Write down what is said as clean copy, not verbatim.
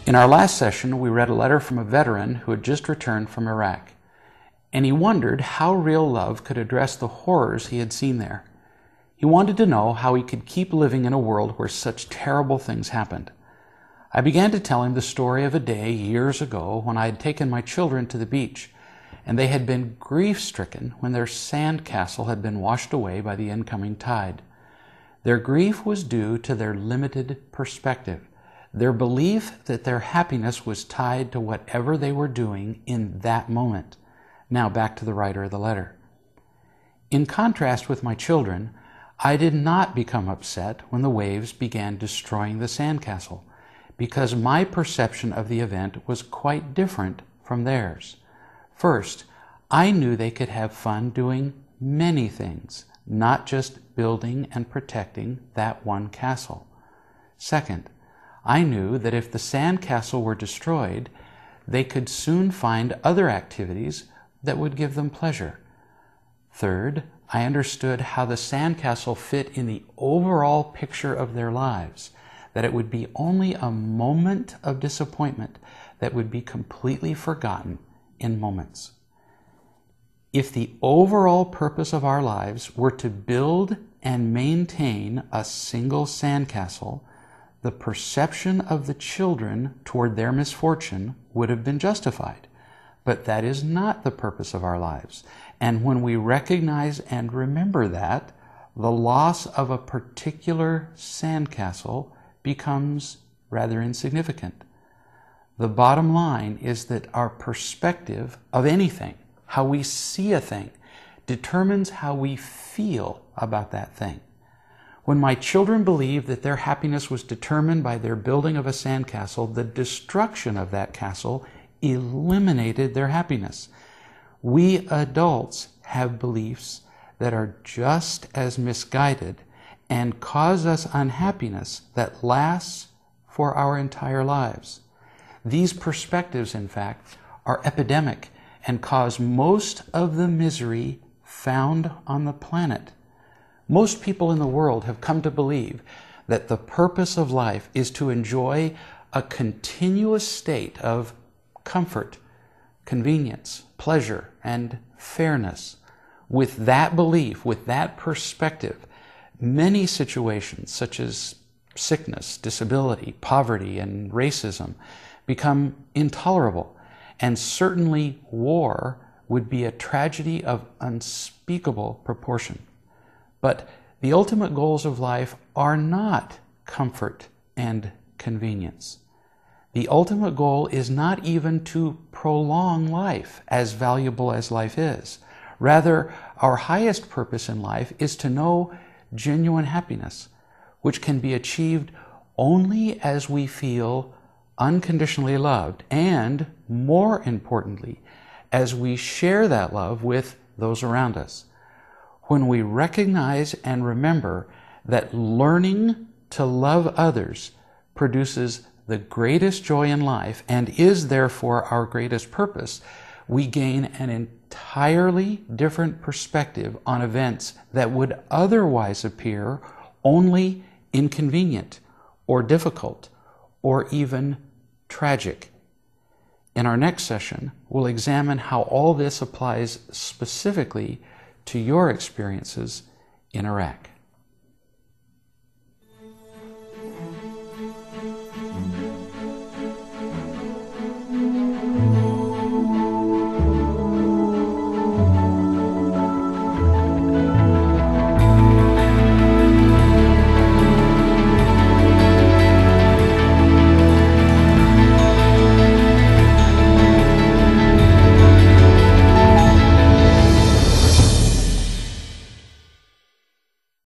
In our last session, we read a letter from a veteran who had just returned from Iraq, and he wondered how real love could address the horrors he had seen there. He wanted to know how he could keep living in a world where such terrible things happened. I began to tell him the story of a day years ago when I had taken my children to the beach, and they had been grief-stricken when their sand castle had been washed away by the incoming tide. Their grief was due to their limited perspective, their belief that their happiness was tied to whatever they were doing in that moment. Now back to the writer of the letter. In contrast with my children, I did not become upset when the waves began destroying the sandcastle, because my perception of the event was quite different from theirs. First, I knew they could have fun doing many things, not just building and protecting that one castle. Second, I knew that if the sandcastle were destroyed, they could soon find other activities that would give them pleasure. Third, I understood how the sandcastle fit in the overall picture of their lives, that it would be only a moment of disappointment that would be completely forgotten in moments. If the overall purpose of our lives were to build and maintain a single sandcastle, the perception of the children toward their misfortune would have been justified. But that is not the purpose of our lives. And when we recognize and remember that, the loss of a particular sandcastle becomes rather insignificant. The bottom line is that our perspective of anything, how we see a thing, determines how we feel about that thing. When my children believed that their happiness was determined by their building of a sandcastle, the destruction of that castle eliminated their happiness. We adults have beliefs that are just as misguided and cause us unhappiness that lasts for our entire lives. These perspectives, in fact, are epidemic and cause most of the misery found on the planet. Most people in the world have come to believe that the purpose of life is to enjoy a continuous state of comfort, convenience, pleasure, and fairness. With that belief, with that perspective, many situations such as sickness, disability, poverty, and racism become intolerable, and certainly war would be a tragedy of unspeakable proportion. But the ultimate goals of life are not comfort and convenience. The ultimate goal is not even to prolong life, as valuable as life is. Rather, our highest purpose in life is to know genuine happiness, which can be achieved only as we feel unconditionally loved, and, more importantly, as we share that love with those around us. When we recognize and remember that learning to love others produces the greatest joy in life and is therefore our greatest purpose, we gain an entirely different perspective on events that would otherwise appear only inconvenient or difficult or even tragic. In our next session, we'll examine how all this applies specifically to your experiences in Iraq.